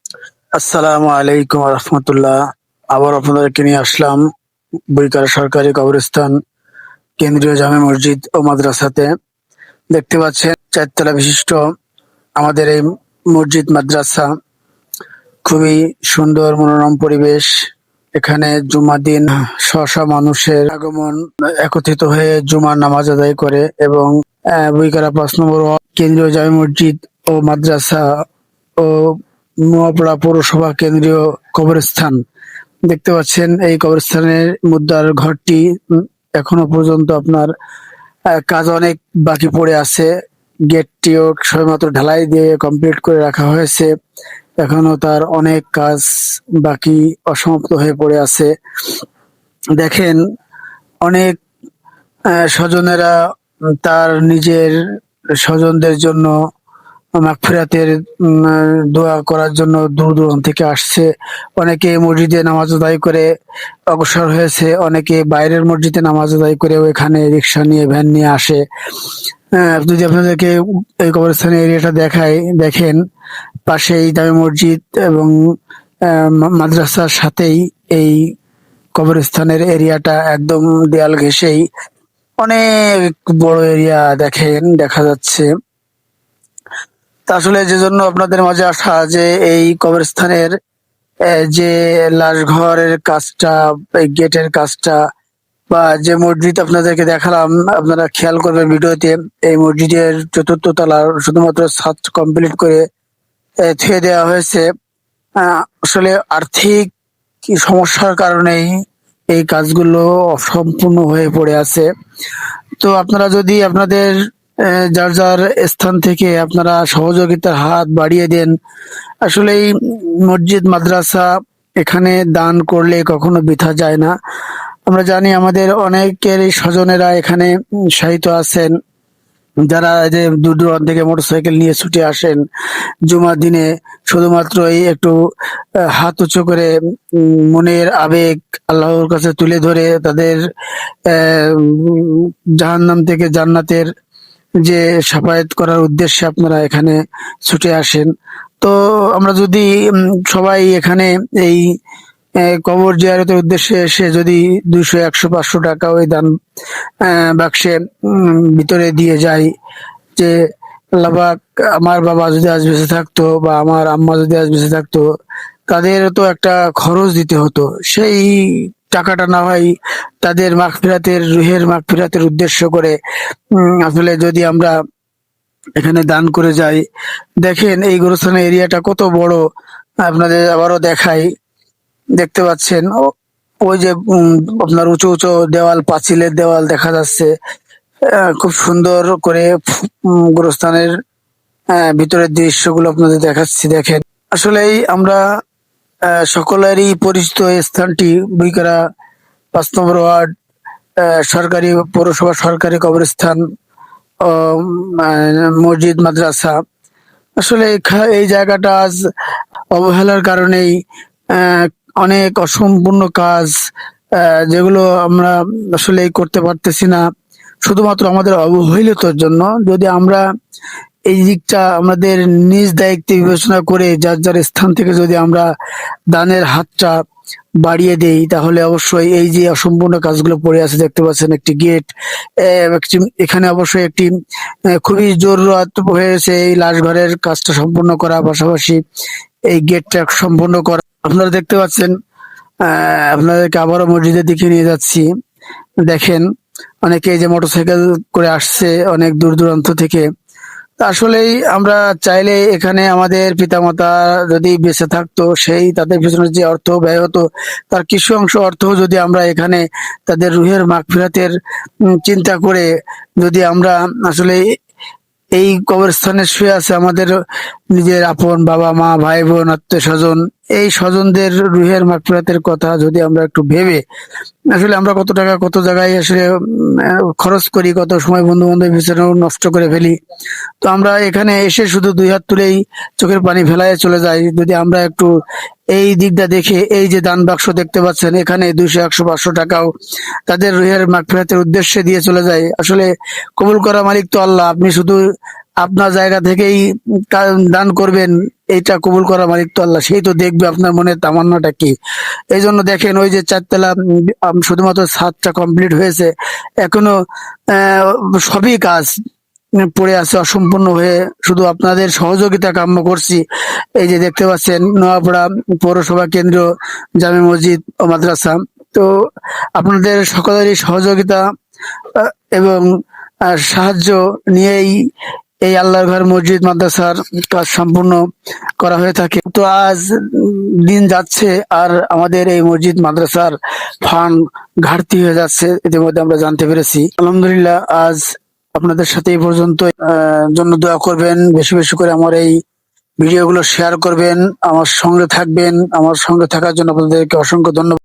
আসসালামু আলাইকুম রহমতুল্লাহ। আবার আপনাদেরকে নিয়ে আসলাম বইকারা সরকারি কবরস্থান কেন্দ্রীয় জামে মসজিদ ও মাদ্রাসাতে। দেখতে পাচ্ছেন চারতলা বিশিষ্ট আমাদের এই মসজিদ মাদ্রাসা। খুবই সুন্দর মনোরম পরিবেশ। এখানে জুমার দিন শশ মানুষের আগমন একত্রিত হয়ে জুমার নামাজ আদায় করে এবং বইকারা 5 নম্বর ওয়ার্ড কেন্দ্রীয় জামে মসজিদ ও মাদ্রাসা ও নোয়াপাড়া পৌরসভা কেন্দ্রীয় কবরস্থান। দেখতে পাচ্ছেন এই কবরস্থানের মুদ্রার ঘরটি এখনো পর্যন্ত আপনার কাজ অনেক বাকি পড়ে আছে। গেটটিও সবেমাত্র ঢালাই দিয়ে কমপ্লিট করে রাখা হয়েছে। এখনো তার অনেক কাজ বাকি অসমাপ্ত হয়ে পড়ে আছে। দেখেন, অনেক স্বজনেরা তার নিজের স্বজনদের জন্য মাগফিরাতের দোয়া করার জন্য দূর দূরান্ত থেকে আসছে। অনেকে মসজিদে নামাজ আদায় করে অগ্রসর হয়েছে, অনেকে বাইরের মসজিদে নামাজ আদায় করে এখানে রিক্সা নিয়ে ভ্যান নিয়ে আসে। যদি আপনাদেরকে এই কবরস্থানের এরিয়াটা দেখাই, দেখেন পাশেই জামে মসজিদ এবং মাদ্রাসার সাথেই এই কবরস্থানের এরিয়াটা একদম দেয়াল ঘেঁষেই অনেক বড় এরিয়া দেখেন দেখা যাচ্ছে। তা আসলে যে জন্য আপনাদের মাঝে আসা যে এই কবরস্থানের যে লাশ ঘরের কাজটা, এই গেটের কাজটা বা যে মসজিদ আপনাদেরকে দেখালাম, আপনারা খেয়াল করবেন ভিডিওতে এই মসজিদের 4র্থ তলার শুধুমাত্র ছাদ কমপ্লিট করে থুয়ে দেওয়া হয়েছে। আসলে আর্থিক সমস্যার কারণেই এই কাজগুলো অসম্পূর্ণ হয়ে পড়ে আছে। তো আপনারা যদি আপনাদের যার যার স্থান থেকে আপনারা সহযোগিতার হাত বাড়িয়ে দেন, আসলে এই মসজিদ মাদ্রাসা এখানে দান করলে কখনো বৃথা যায় না। আমরা জানি আমাদের অনেকের স্বজনেরা এখানে শায়িত আছেন, যারা এই যে দূর দূরান্ত থেকে মোটরসাইকেল নিয়ে ছুটে আসেন জুমার দিনে শুধুমাত্র এই একটু হাত উঁচু করে মনের আবেগ আল্লাহর কাছে তুলে ধরে তাদের জাহান্নাম থেকে জান্নাতের যে সাফায়াত করার উদ্দেশ্যে আপনারা এখানে ছুটে আসেন। তো আমরা যদি সবাই এখানে এই কবর জিয়ারতের উদ্দেশ্যে এসে যদি 200, 100, 500 টাকা ওই দান বাক্সে ভিতরে দিয়ে যাই, যে আল্লাহ পাক আমার বাবা যদি আজ বেঁচে থাকতো বা আমার আম্মা যদি আজ বেঁচে থাকতো, তাদের তো একটা খরচ দিতে হতো, সেই টাকাটা না হয় তাদের মাগফিরাতের রুহের মাগফিরাতের উদ্দেশ্য করে আসলে যদি আমরা এখানে দান করে যাই। দেখেন এই গোরস্থানের এরিয়াটা কত বড়, আপনাদের আবারও দেখাই। দেখতে পাচ্ছেন ওই যে আপনার উঁচু উঁচু দেওয়াল, পাঁচিলের দেওয়াল দেখা যাচ্ছে। খুব সুন্দর করে গোরস্থানের ভিতরের দৃশ্যগুলো আপনাদের দেখাচ্ছি। দেখেন, আসলেই আমরা সকলেরই পরিচিত এই স্থানটি বইকারা 5 নম্বর ওয়ার্ড সরকারি পৌরসভা সরকারি কবরস্থান ও মসজিদ মাদ্রাসা। আসলে এই জায়গাটা আজ অবহেলার কারণেই আহ, অনেক অসম্পূর্ণ কাজ যেগুলো আমরা আসলে করতে পারতেছি না, শুধুমাত্র আমাদের অবহেলিতর জন্য। যদি আমরা এই দিকটা আমাদের নিজ দায়িত্বে বিবেচনা করে যার যার স্থান থেকে যদি আমরা দানের হাতটা বাড়িয়ে দেই, তাহলে অবশ্যই এই যে অসম্পূর্ণ কাজগুলো পড়ে আছে দেখতে পাচ্ছেন, একটি গেট, এখানে অবশ্যই একটি খুবই জরুরত হয়েছে এই লাশ ঘরের কাজটা সম্পূর্ণ করা, পাশাপাশি এই গেটটা সম্পূর্ণ করা। আপনারা দেখতে পাচ্ছেন, আপনাদেরকে আবারও মসজিদের দিকে নিয়ে যাচ্ছি। দেখেন, অনেকে এই যে মোটরসাইকেল করে আসছে অনেক দূর দূরান্ত থেকে। তা আসলেই আমরা চাইলে এখানে আমাদের পিতামাতা যদি বেঁচে থাকতো, সেই তাদের পিছনে যে অর্থ ব্যয় হতো তার কিছু অংশ অর্থ যদি আমরা এখানে তাদের রুহের মাগফিরাতের চিন্তা করে যদি আমরা আসলে এই কবরস্থানে শুয়ে আছে আমাদের নিজের আপন বাবা মা ভাই বোন আত্মীয় স্বজন, এই স্বজনদের রুহের মাগফিরাতের কথা যদি আমরা একটু ভেবে, আসলে আমরা কত টাকা কত জায়গায় আসলে খরচ করি, কত সময় বন্ধু বান্ধব পিছনেও নষ্ট করে ফেলি। তো আমরা এখানে এসে শুধু 2 হাত তুলেই চোখের পানি ফেলায় চলে যাই। যদি আমরা একটু এই দিকটা দেখে, এই যে দান বাক্স দেখতে পাচ্ছেন এখানে 200, 100, 500 টাকাও তাদের রুহের মাগফিরাতের উদ্দেশ্যে দিয়ে চলে যায়, আসলে কবুল করা মালিক তো আল্লাহ। আপনি শুধু আপনার জায়গা থেকেই দান করবেন, এইটা কবুল করা মালিক তো আল্লাহ, সেই তো দেখবে আপনার মনের তামান্নাটা কি। এই জন্য দেখেন ওই যে 4 তলা শুধুমাত্র ছাদটা কমপ্লিট হয়েছে, এখনো আহ, সবই কাজ পড়ে আছে অসম্পূর্ণ হয়ে, শুধু আপনাদের সহযোগিতা কাম্য করছি। এই যে দেখতে পাচ্ছেন নোয়াপাড়া পৌরসভা কেন্দ্র জামে মসজিদ ও মাদ্রাসা, তো আপনাদের সকলেরই সহযোগিতা আহ, এবং সাহায্য নিয়েই এই আল্লাহর ঘর মসজিদ মাদ্রাসার কাজ সম্পূর্ণ করা হয়ে থাকে। তো আজ দিন যাচ্ছে আর আমাদের এই মসজিদ মাদ্রাসার ফান্ড ঘাটতি হয়ে যাচ্ছে, ইতিমধ্যে আমরা জানতে পেরেছি। আলহামদুলিল্লাহ, আজ আপনাদের সাথে এই পর্যন্ত। জন্য দোয়া করবেন, বেশি বেশি করে আমার এই ভিডিওগুলো শেয়ার করবেন, আমার সঙ্গে থাকবেন। আমার সঙ্গে থাকার জন্য আপনাদেরকে অসংখ্য ধন্যবাদ।